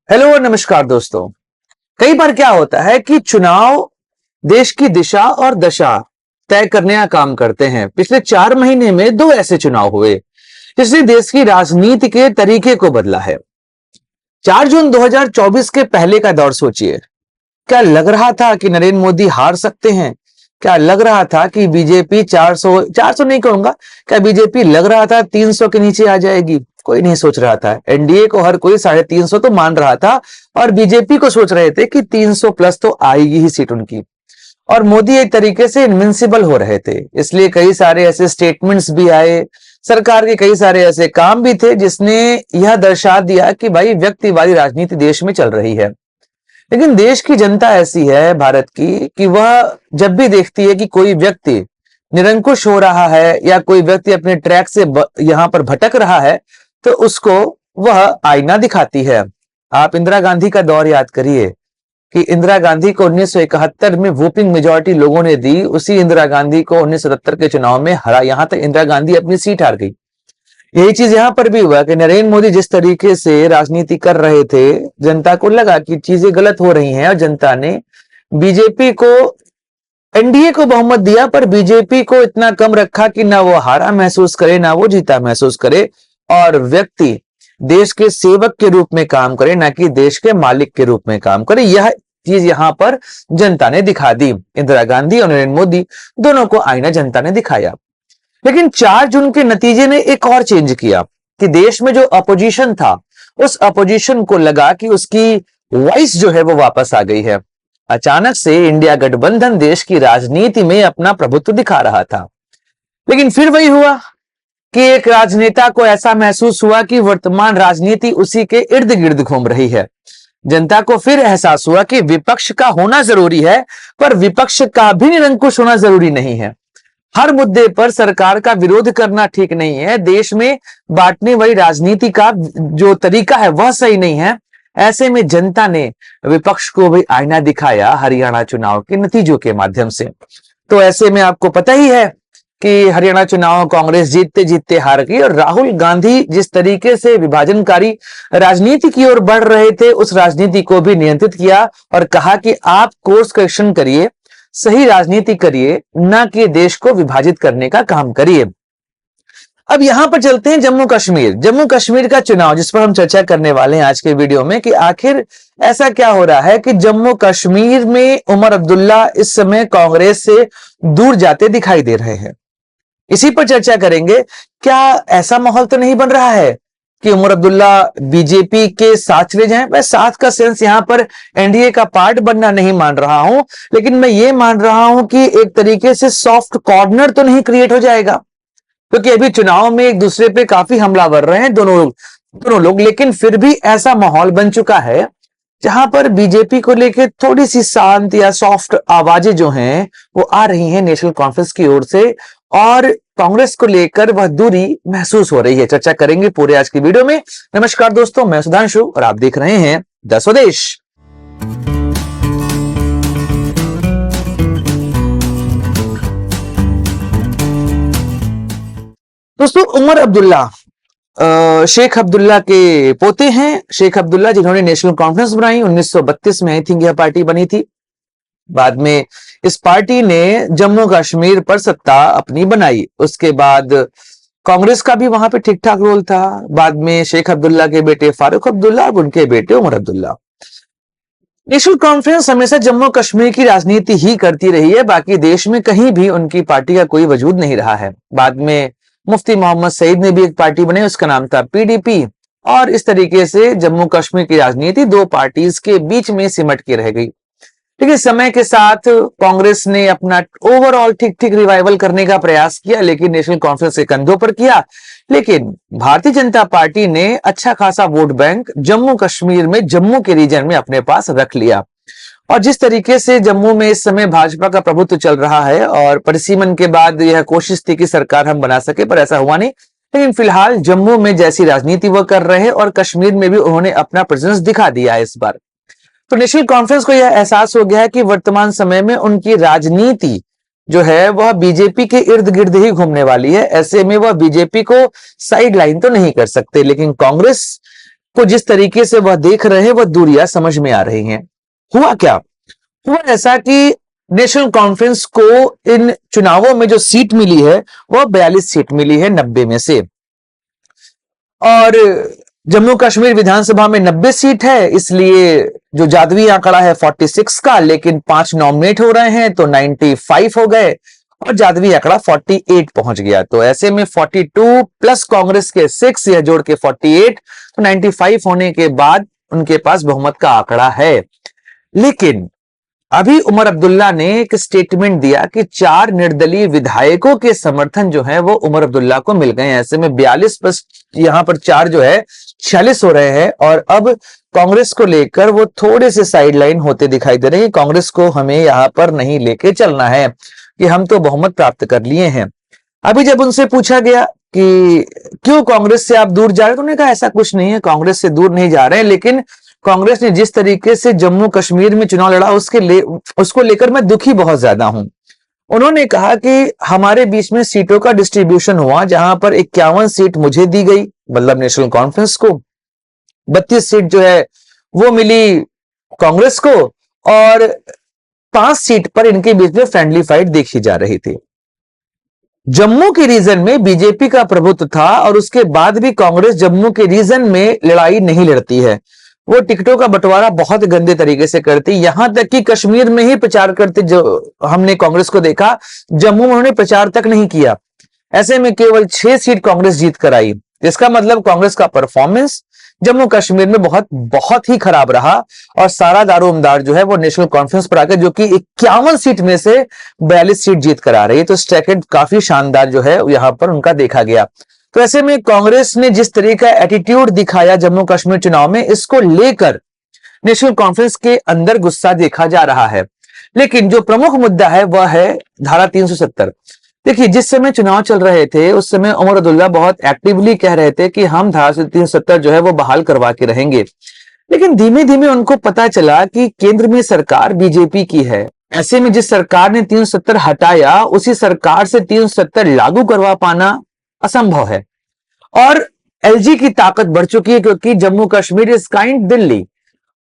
Hello और नमस्कार दोस्तों। कई बार क्या होता है कि चुनाव देश की दिशा और दशा तय करने का काम करते हैं। पिछले 4 महीने में दो ऐसे चुनाव हुए जिसने देश की राजनीति के तरीके को बदला है। 4 जून 2024 के पहले का दौर सोचिए। क्या लग रहा था कि नरेंद्र मोदी हार सकते हैं? क्या लग रहा था कि बीजेपी 400 नहीं कहूंगा, क्या बीजेपी लग रहा था 300 के नीचे आ जाएगी? कोई नहीं सोच रहा था। एनडीए को हर कोई 350 तो मान रहा था और बीजेपी को सोच रहे थे कि 300 प्लस तो आएगी ही सीट उनकी। और मोदी एक तरीके से इनविंसिबल हो रहे थे, इसलिए कई सारे ऐसे स्टेटमेंट्स भी आए, सरकार के कई सारे ऐसे काम भी थे जिसने यह दर्शा दिया कि भाई व्यक्तिवादी राजनीति देश में चल रही है। लेकिन देश की जनता ऐसी है भारत की कि वह जब भी देखती है कि कोई व्यक्ति निरंकुश हो रहा है या कोई व्यक्ति अपने ट्रैक से यहां पर भटक रहा है तो उसको वह आईना दिखाती है। आप इंदिरा गांधी का दौर याद करिए कि इंदिरा गांधी को 1971 में वोटिंग मेजॉरिटी लोगों ने दी, उसी इंदिरा गांधी को 1970 के चुनाव में हरा। यहां तक इंदिरा गांधी अपनी सीट हार गई। यही चीज यहां पर भी हुआ कि नरेंद्र मोदी जिस तरीके से राजनीति कर रहे थे, जनता को लगा कि चीजें गलत हो रही हैं और जनता ने बीजेपी को, एनडीए को बहुमत दिया, पर बीजेपी को इतना कम रखा कि ना वो हारा महसूस करे ना वो जीता महसूस करे और व्यक्ति देश के सेवक के रूप में काम करे, ना कि देश के मालिक के रूप में काम करे। यह चीज यहां पर जनता ने दिखा दी। इंदिरा गांधी और नरेंद्र मोदी दोनों को आईना जनता ने दिखाया। लेकिन 4 जून के नतीजे ने एक और चेंज किया कि देश में जो अपोजिशन था, उस अपोजिशन को लगा कि उसकी वॉइस जो है वो वापस आ गई है। अचानक से इंडिया गठबंधन देश की राजनीति में अपना प्रभुत्व दिखा रहा था। लेकिन फिर वही हुआ कि एक राजनेता को ऐसा महसूस हुआ कि वर्तमान राजनीति उसी के इर्द गिर्द घूम रही है। जनता को फिर एहसास हुआ कि विपक्ष का होना जरूरी है, पर विपक्ष का भी निरंकुश होना जरूरी नहीं है। हर मुद्दे पर सरकार का विरोध करना ठीक नहीं है। देश में बांटने वाली राजनीति का जो तरीका है वह सही नहीं है। ऐसे में जनता ने विपक्ष को भी आईना दिखाया हरियाणा चुनाव के नतीजों के माध्यम से। तो ऐसे में आपको पता ही है कि हरियाणा चुनाव कांग्रेस जीतते जीतते हार गई और राहुल गांधी जिस तरीके से विभाजनकारी राजनीति की ओर बढ़ रहे थे, उस राजनीति को भी नियंत्रित किया और कहा कि आप कोर्स करेक्शन करिए, सही राजनीति करिए, ना कि देश को विभाजित करने का काम करिए। अब यहां पर चलते हैं जम्मू कश्मीर। जम्मू कश्मीर का चुनाव जिस पर हम चर्चा करने वाले हैं आज के वीडियो में कि आखिर ऐसा क्या हो रहा है कि जम्मू कश्मीर में उमर अब्दुल्ला इस समय कांग्रेस से दूर जाते दिखाई दे रहे हैं। इसी पर चर्चा करेंगे। क्या ऐसा माहौल तो नहीं बन रहा है कि उमर अब्दुल्ला बीजेपी के साथ चले जाएं? मैं साथ का सेंस यहां पर एनडीए का पार्ट बनना नहीं मान रहा हूं, लेकिन मैं ये मान रहा हूं कि एक तरीके से सॉफ्ट कॉर्नर तो नहीं क्रिएट हो जाएगा, क्योंकि अभी चुनाव में एक दूसरे पे काफी हमलावर रहे हैं दोनों लोग। लेकिन फिर भी ऐसा माहौल बन चुका है जहां पर बीजेपी को लेकर थोड़ी सी शांत या सॉफ्ट आवाजें जो हैं वो आ रही हैं नेशनल कॉन्फ्रेंस की ओर से, और कांग्रेस को लेकर वह दूरी महसूस हो रही है। चर्चा करेंगे पूरे आज की वीडियो में। नमस्कार दोस्तों, मैं सुधांशु और आप देख रहे हैं द स्वदेश। दोस्तों, उमर अब्दुल्ला शेख अब्दुल्ला के पोते हैं। शेख अब्दुल्ला जिन्होंने नेशनल कॉन्फ्रेंस बनाई 1932 में, आई थिंक यह पार्टी बनी थी। बाद में इस पार्टी ने जम्मू कश्मीर पर सत्ता अपनी बनाई। उसके बाद कांग्रेस का भी वहां पे ठीक ठाक रोल था। बाद में शेख अब्दुल्ला के बेटे फारूक अब्दुल्ला और उनके बेटे उमर अब्दुल्ला। नेशनल कॉन्फ्रेंस हमेशा जम्मू कश्मीर की राजनीति ही करती रही है, बाकी देश में कहीं भी उनकी पार्टी का कोई वजूद नहीं रहा है। बाद में मुफ्ती मोहम्मद सईद ने भी एक पार्टी बनाई, उसका नाम था पीडीपी, और इस तरीके से जम्मू कश्मीर की राजनीति दो पार्टीज के बीच में सिमट के रह गई। लेकिन समय के साथ कांग्रेस ने अपना ओवरऑल ठीक ठीक रिवाइवल करने का प्रयास किया, लेकिन नेशनल कॉन्फ्रेंस के कंधों पर किया। लेकिन भारतीय जनता पार्टी ने अच्छा खासा वोट बैंक जम्मू कश्मीर में, जम्मू के रीजन में अपने पास रख लिया। और जिस तरीके से जम्मू में इस समय भाजपा का प्रभुत्व चल रहा है, और परिसीमन के बाद यह कोशिश थी कि सरकार हम बना सके, पर ऐसा हुआ नहीं। लेकिन फिलहाल जम्मू में जैसी राजनीति वो कर रहे हैं और कश्मीर में भी उन्होंने अपना प्रेजेंस दिखा दिया है इस बार। तो नेशनल कॉन्फ्रेंस को यह एहसास हो गया है कि वर्तमान समय में उनकी राजनीति जो है वह बीजेपी के इर्द गिर्द ही घूमने वाली है। ऐसे में वह बीजेपी को साइड लाइन तो नहीं कर सकते, लेकिन कांग्रेस को जिस तरीके से वह देख रहे हैं वह दूरियां समझ में आ रही हैं। हुआ क्या? हुआ ऐसा कि नेशनल कॉन्फ्रेंस को इन चुनावों में जो सीट मिली है वह 42 सीट मिली है 90 में से, और जम्मू कश्मीर विधानसभा में 90 सीट है, इसलिए जो जादुई आंकड़ा है 46 का, लेकिन 5 नॉमिनेट हो रहे हैं तो 95 हो गए और जादुई आंकड़ा 48 पहुंच गया। तो ऐसे में 42 प्लस कांग्रेस के 6, यह जोड़ के 48, तो 95 होने के बाद उनके पास बहुमत का आंकड़ा है। लेकिन अभी उमर अब्दुल्ला ने एक स्टेटमेंट दिया कि 4 निर्दलीय विधायकों के समर्थन जो है वो उमर अब्दुल्ला को मिल गए। ऐसे में 42 प्लस यहां पर 4 जो है 46 हो रहे हैं, और अब कांग्रेस को लेकर वो थोड़े से साइडलाइन होते दिखाई दे रहे हैं। कांग्रेस को हमें यहां पर नहीं लेके चलना है कि हम तो बहुमत प्राप्त कर लिए हैं। अभी जब उनसे पूछा गया कि क्यों कांग्रेस से आप दूर जा रहे हैं, तो उन्होंने कहा ऐसा कुछ नहीं है, कांग्रेस से दूर नहीं जा रहे हैं, लेकिन कांग्रेस ने जिस तरीके से जम्मू कश्मीर में चुनाव लड़ा उसको लेकर मैं दुखी बहुत ज्यादा हूं। उन्होंने कहा कि हमारे बीच में सीटों का डिस्ट्रीब्यूशन हुआ, जहां पर 51 सीट मुझे दी गई, मतलब नेशनल कॉन्फ्रेंस को, 32 सीट जो है वो मिली कांग्रेस को, और 5 सीट पर इनके बीच में फ्रेंडली फाइट देखी जा रही थी। जम्मू के रीजन में बीजेपी का प्रभुत्व था, और उसके बाद भी कांग्रेस जम्मू के रीजन में लड़ाई नहीं लड़ती है। वो टिकटों का बंटवारा बहुत गंदे तरीके से करती, यहां तक कि कश्मीर में ही प्रचार करते जो हमने कांग्रेस को देखा, जम्मू में उन्होंने प्रचार तक नहीं किया। ऐसे में केवल 6 सीट कांग्रेस जीत कर आई। इसका मतलब कांग्रेस का परफॉर्मेंस जम्मू कश्मीर में बहुत बहुत ही खराब रहा, और सारा दारोमदार जो है वो नेशनल कॉन्फ्रेंस पर आकर, जो कि 51 सीट में से 42 सीट जीत कर आ रही है, तो स्ट्रैकेट काफी शानदार जो है यहां पर उनका देखा गया। तो ऐसे में कांग्रेस ने जिस तरह का एटीट्यूड दिखाया जम्मू कश्मीर चुनाव में, इसको लेकर नेशनल कॉन्फ्रेंस के अंदर गुस्सा देखा जा रहा है। लेकिन जो प्रमुख मुद्दा है वह है धारा 370। देखिए, जिस समय चुनाव चल रहे थे उस समय उमर अब्दुल्ला बहुत एक्टिवली कह रहे थे कि हम धारा 370 जो है वो बहाल करवा के रहेंगे, लेकिन धीमे धीमे उनको पता चला कि केंद्र में सरकार बीजेपी की है। ऐसे में जिस सरकार ने 370 हटाया, उसी सरकार से 370 लागू करवा पाना असंभव है। और एलजी की ताकत बढ़ चुकी है, क्योंकि जम्मू कश्मीर इज काइंड दिल्ली।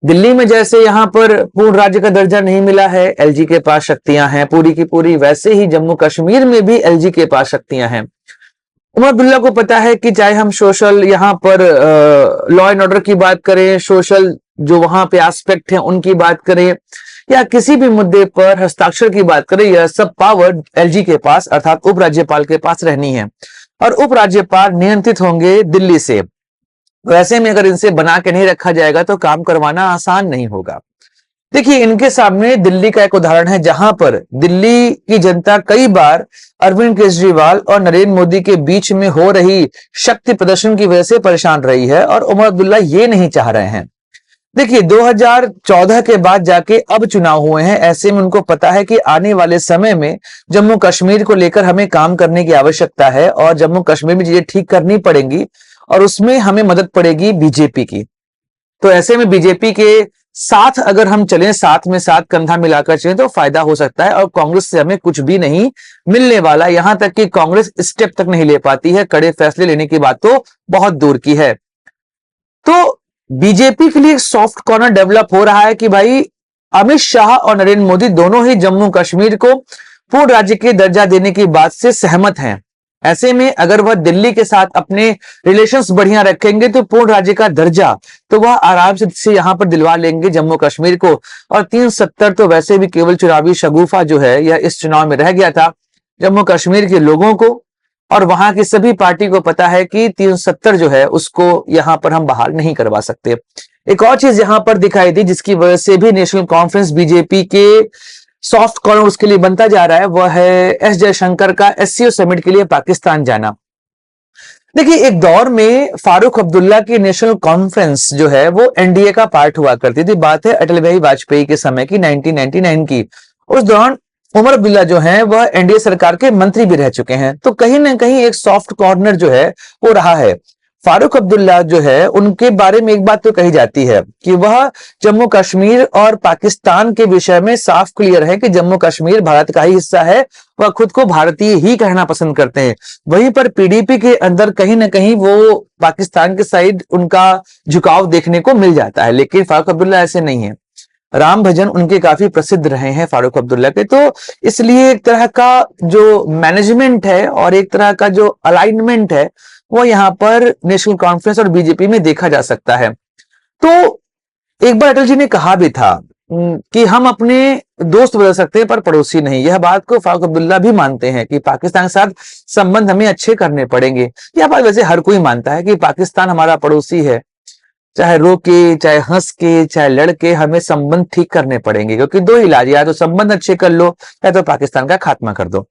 दिल्ली में जैसे यहां पर पूर्ण राज्य का दर्जा नहीं मिला है, एलजी के पास शक्तियां हैं पूरी की पूरी, वैसे ही जम्मू कश्मीर में भी एलजी के पास शक्तियां हैं। उमर अब्दुल्ला को पता है कि चाहे हम सोशल यहां पर लॉ एंड ऑर्डर की बात करें, सोशल जो वहां पे एस्पेक्ट है उनकी बात करें, या किसी भी मुद्दे पर हस्ताक्षर की बात करें, यह सब पावर एलजी के पास अर्थात उपराज्यपाल के पास रहनी है, और उपराज्यपाल नियंत्रित होंगे दिल्ली से। वैसे में अगर इनसे बना के नहीं रखा जाएगा तो काम करवाना आसान नहीं होगा। देखिए, इनके सामने दिल्ली का एक उदाहरण है, जहां पर दिल्ली की जनता कई बार अरविंद केजरीवाल और नरेंद्र मोदी के बीच में हो रही शक्ति प्रदर्शन की वजह से परेशान रही है, और उमर अब्दुल्ला ये नहीं चाह रहे हैं। देखिए, 2014 के बाद जाके अब चुनाव हुए हैं, ऐसे में उनको पता है कि आने वाले समय में जम्मू कश्मीर को लेकर हमें काम करने की आवश्यकता है, और जम्मू कश्मीर में चीजें ठीक करनी पड़ेंगी, और उसमें हमें मदद पड़ेगी बीजेपी की। तो ऐसे में बीजेपी के साथ अगर हम चलें, साथ में साथ कंधा मिलाकर चलें, तो फायदा हो सकता है, और कांग्रेस से हमें कुछ भी नहीं मिलने वाला। यहां तक कि कांग्रेस स्टेप तक नहीं ले पाती है, कड़े फैसले लेने की बात तो बहुत दूर की है। तो बीजेपी के लिए एक सॉफ्ट कॉर्नर डेवलप हो रहा है कि भाई अमित शाह और नरेंद्र मोदी दोनों ही जम्मू कश्मीर को पूर्ण राज्य के दर्जा देने की बात से सहमत हैं। ऐसे में अगर वह दिल्ली के साथ अपने रिलेशंस बढ़िया रखेंगे तो पूर्ण राज्य का दर्जा तो वह आराम से यहां पर दिलवा लेंगे जम्मू कश्मीर को। और 370 तो वैसे भी केवल चुनावी शगुफा जो है यह इस चुनाव में रह गया था। जम्मू कश्मीर के लोगों को और वहां की सभी पार्टी को पता है कि 370 जो है उसको यहां पर हम बहाल नहीं करवा सकते। एक और चीज यहां पर दिखाई दी जिसकी वजह से भी नेशनल कॉन्फ्रेंस बीजेपी के सॉफ्ट कॉर्नर उसके लिए बनता जा रहा है, वह है एस जयशंकर का एससीओ समिट के लिए पाकिस्तान जाना। देखिए, एक दौर में फारूक अब्दुल्ला की नेशनल कॉन्फ्रेंस जो है वो एनडीए का पार्ट हुआ करती थी। बात है अटल बिहारी वाजपेयी के समय की, 1999 की। उस दौरान उमर अब्दुल्ला जो है वह एनडीए सरकार के मंत्री भी रह चुके हैं। तो कहीं ना कहीं एक सॉफ्ट कॉर्नर जो है वो रहा है। फारूक अब्दुल्ला जो है उनके बारे में एक बात तो कही जाती है कि वह जम्मू कश्मीर और पाकिस्तान के विषय में साफ क्लियर है कि जम्मू कश्मीर भारत का ही हिस्सा है। वह खुद को भारतीय ही कहना पसंद करते हैं। वहीं पर पीडीपी के अंदर कहीं ना कहीं वो पाकिस्तान के साइड उनका झुकाव देखने को मिल जाता है, लेकिन फारूक अब्दुल्ला ऐसे नहीं है। राम भजन उनके काफी प्रसिद्ध रहे हैं फारूक अब्दुल्ला के, तो इसलिए एक तरह का जो मैनेजमेंट है और एक तरह का जो अलाइनमेंट है वो यहाँ पर नेशनल कॉन्फ्रेंस और बीजेपी में देखा जा सकता है। तो एक बार अटल जी ने कहा भी था कि हम अपने दोस्त बदल सकते हैं पर पड़ोसी नहीं। यह बात को फारूक अब्दुल्ला भी मानते हैं कि पाकिस्तान के साथ संबंध हमें अच्छे करने पड़ेंगे। यह बात वैसे हर कोई मानता है कि पाकिस्तान हमारा पड़ोसी है, चाहे रो के, चाहे हंस के, चाहे लड़ के हमें संबंध ठीक करने पड़ेंगे, क्योंकि दो इलाज, या तो संबंध अच्छे कर लो या तो पाकिस्तान का खात्मा कर दो।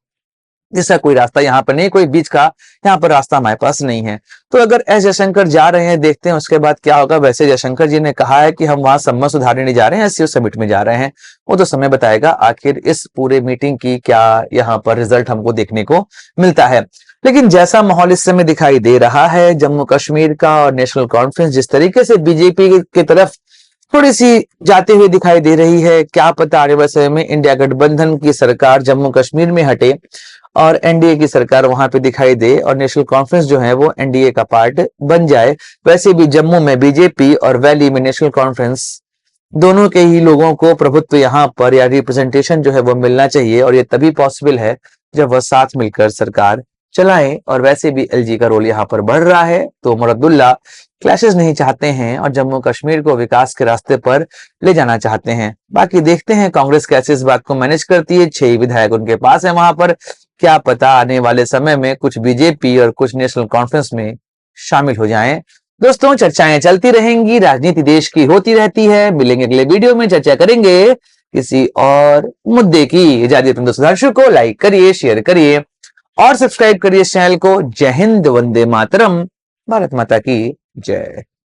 इसका कोई रास्ता यहाँ पर नहीं, कोई बीच का यहाँ पर रास्ता हमारे पास नहीं है। तो अगर एस जयशंकर जा रहे हैं, देखते हैं उसके बाद क्या होगा। वैसे जयशंकर जी ने कहा है कि हम वहां संबंध सुधारने नहीं जा रहे हैं, एससीओ समिट में जा रहे हैं। वो तो समय बताएगा आखिर इस पूरे मीटिंग की क्या यहाँ पर रिजल्ट हमको देखने को मिलता है। लेकिन जैसा माहौल इस समय दिखाई दे रहा है जम्मू कश्मीर का और नेशनल कॉन्फ्रेंस जिस तरीके से बीजेपी की तरफ थोड़ी सी जाते हुए दिखाई दे रही है, क्या पता आने वाले समय में इंडिया गठबंधन की सरकार जम्मू कश्मीर में हटे और एनडीए की सरकार वहां पे दिखाई दे और नेशनल कॉन्फ्रेंस जो है वो एनडीए का पार्ट बन जाए। वैसे भी जम्मू में बीजेपी और वैली में नेशनल कॉन्फ्रेंस दोनों के ही लोगों को प्रभुत्व यहाँ पर या रिप्रेजेंटेशन जो है वो मिलना चाहिए, और ये तभी पॉसिबल है जब वह साथ मिलकर सरकार चलाएं। और वैसे भी एलजी का रोल यहाँ पर बढ़ रहा है, तो उमर अब्दुल्ला क्लैशेस नहीं चाहते हैं और जम्मू कश्मीर को विकास के रास्ते पर ले जाना चाहते हैं। बाकी देखते हैं कांग्रेस कैसे इस बात को मैनेज करती है। 6 विधायक उनके पास है वहां पर, क्या पता आने वाले समय में कुछ बीजेपी और कुछ नेशनल कॉन्फ्रेंस में शामिल हो जाएं। दोस्तों, चर्चाएं चलती रहेंगी, राजनीति देश की होती रहती है। मिलेंगे अगले वीडियो में, चर्चा करेंगे किसी और मुद्दे की। इजाजत अपने सुधांशु को लाइक करिए, शेयर करिए और सब्सक्राइब करिए इस चैनल को। जय हिंद, वंदे मातरम, भारत माता की जय।